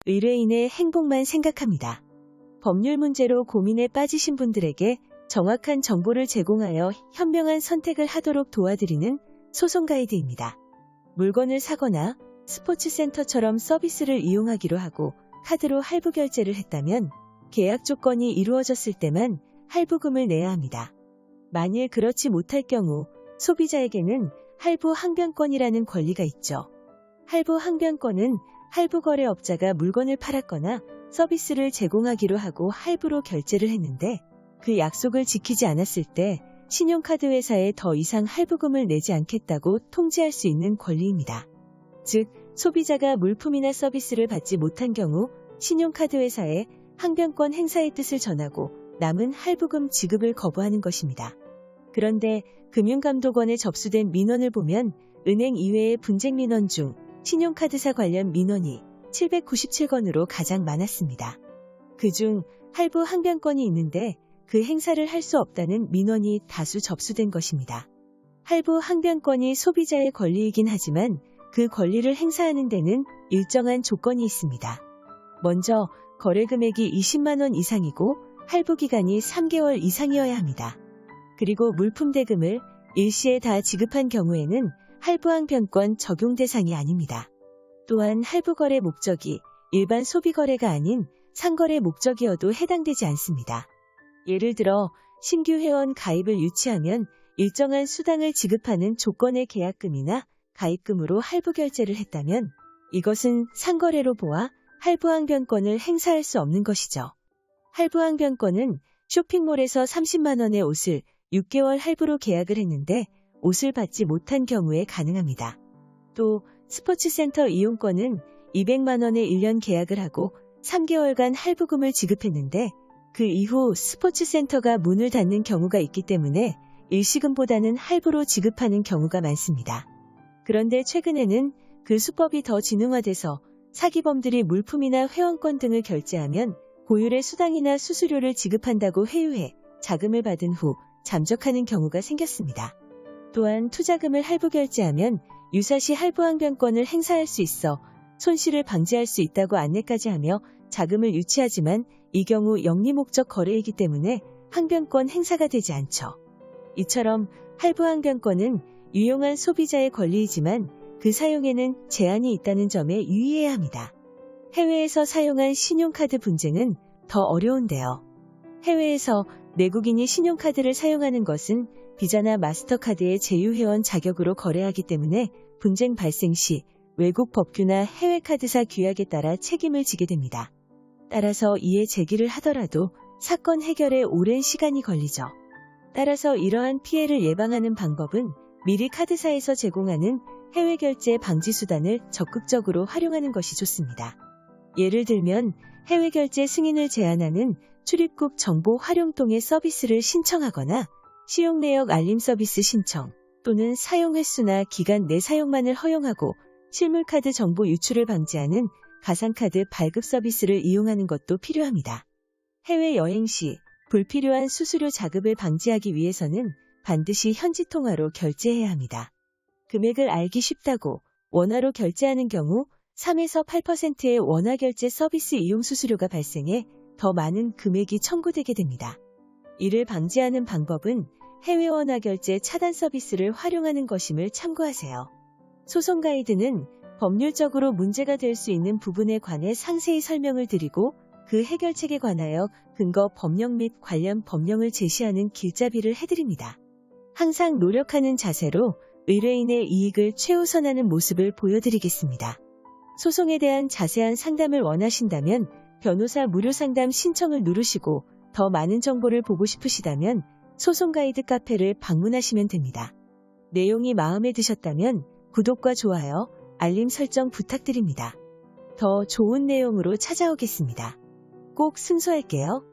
의뢰인의 행복만 생각합니다. 법률 문제로 고민에 빠지신 분들에게 정확한 정보를 제공하여 현명한 선택을 하도록 도와드리는 소송 가이드입니다. 물건을 사거나 스포츠센터처럼 서비스를 이용하기로 하고 카드로 할부 결제를 했다면 계약 조건이 이루어졌을 때만 할부금을 내야 합니다. 만일 그렇지 못할 경우 소비자에게는 할부 항변권이라는 권리가 있죠. 할부 항변권은 할부거래업자가 물건을 팔았거나 서비스를 제공하기로 하고 할부로 결제를 했는데 그 약속을 지키지 않았을 때 신용카드 회사에 더 이상 할부금을 내지 않겠다고 통지할 수 있는 권리입니다. 즉, 소비자가 물품이나 서비스를 받지 못한 경우 신용카드 회사에 항변권 행사의 뜻을 전하고 남은 할부금 지급을 거부하는 것입니다. 그런데 금융감독원에 접수된 민원을 보면 은행 이외의 분쟁 민원 중 신용카드사 관련 민원이 797건으로 가장 많았습니다. 그중 할부 항변권이 있는데 그 행사를 할 수 없다는 민원이 다수 접수된 것입니다. 할부 항변권이 소비자의 권리이긴 하지만 그 권리를 행사하는 데는 일정한 조건이 있습니다. 먼저 거래 금액이 20만 원 이상이고 할부 기간이 3개월 이상이어야 합니다. 그리고 물품 대금을 일시에 다 지급한 경우에는 할부 항변권 적용 대상이 아닙니다. 또한 할부 거래 목적이 일반 소비 거래가 아닌 상거래 목적이어도 해당되지 않습니다. 예를 들어 신규 회원 가입을 유치하면 일정한 수당을 지급하는 조건의 계약금이나 가입금으로 할부 결제를 했다면 이것은 상거래로 보아 할부 항변권을 행사할 수 없는 것이죠. 할부 항변권은 쇼핑몰에서 30만 원의 옷을 6개월 할부로 계약을 했는데 옷을 받지 못한 경우에 가능합니다. 또 스포츠센터 이용권은 200만 원의 1년 계약을 하고 3개월간 할부금을 지급했는데 그 이후 스포츠센터가 문을 닫는 경우가 있기 때문에 일시금보다는 할부로 지급하는 경우가 많습니다. 그런데 최근에는 그 수법이 더 진흥화돼서 사기범들이 물품이나 회원권 등을 결제하면 고율의 수당이나 수수료를 지급한다고 회유해 자금을 받은 후 잠적하는 경우가 생겼습니다. 또한 투자금을 할부 결제하면 유사시 할부 항변권을 행사할 수 있어 손실을 방지할 수 있다고 안내까지 하며 자금을 유치하지만 이 경우 영리 목적 거래이기 때문에 항변권 행사가 되지 않죠. 이처럼 할부 항변권은 유용한 소비자의 권리이지만 그 사용에는 제한이 있다는 점에 유의해야 합니다. 해외에서 사용한 신용카드 분쟁은 더 어려운데요. 해외에서 내국인이 신용카드를 사용하는 것은 비자나 마스터카드의 제휴회원 자격으로 거래하기 때문에 분쟁 발생 시 외국 법규나 해외 카드사 규약에 따라 책임을 지게 됩니다. 따라서 이에 제기를 하더라도 사건 해결에 오랜 시간이 걸리죠. 따라서 이러한 피해를 예방하는 방법은 미리 카드사에서 제공하는 해외 결제 방지 수단을 적극적으로 활용하는 것이 좋습니다. 예를 들면 해외 결제 승인을 제한하는 출입국 정보 활용 통해 서비스를 신청하거나 시용 내역 알림 서비스 신청 또는 사용 횟수나 기간 내 사용만을 허용하고 실물카드 정보 유출을 방지하는 가상카드 발급 서비스를 이용하는 것도 필요합니다. 해외여행 시 불필요한 수수료 자급을 방지하기 위해서는 반드시 현지 통화로 결제해야 합니다. 금액을 알기 쉽다고 원화로 결제하는 경우 3에서 8%의 원화 결제 서비스 이용 수수료가 발생해 더 많은 금액이 청구되게 됩니다. 이를 방지하는 방법은 해외 원화 결제 차단 서비스를 활용하는 것임을 참고하세요. 소송 가이드는 법률적으로 문제가 될 수 있는 부분에 관해 상세히 설명을 드리고 그 해결책에 관하여 근거 법령 및 관련 법령을 제시하는 길잡이를 해드립니다. 항상 노력하는 자세로 의뢰인의 이익을 최우선하는 모습을 보여드리겠습니다. 소송에 대한 자세한 상담을 원하신다면 변호사 무료 상담 신청을 누르시고 더 많은 정보를 보고 싶으시다면 소송 가이드 카페를 방문하시면 됩니다. 내용이 마음에 드셨다면 구독과 좋아요, 알림 설정 부탁드립니다. 더 좋은 내용으로 찾아오겠습니다. 꼭 승소할게요.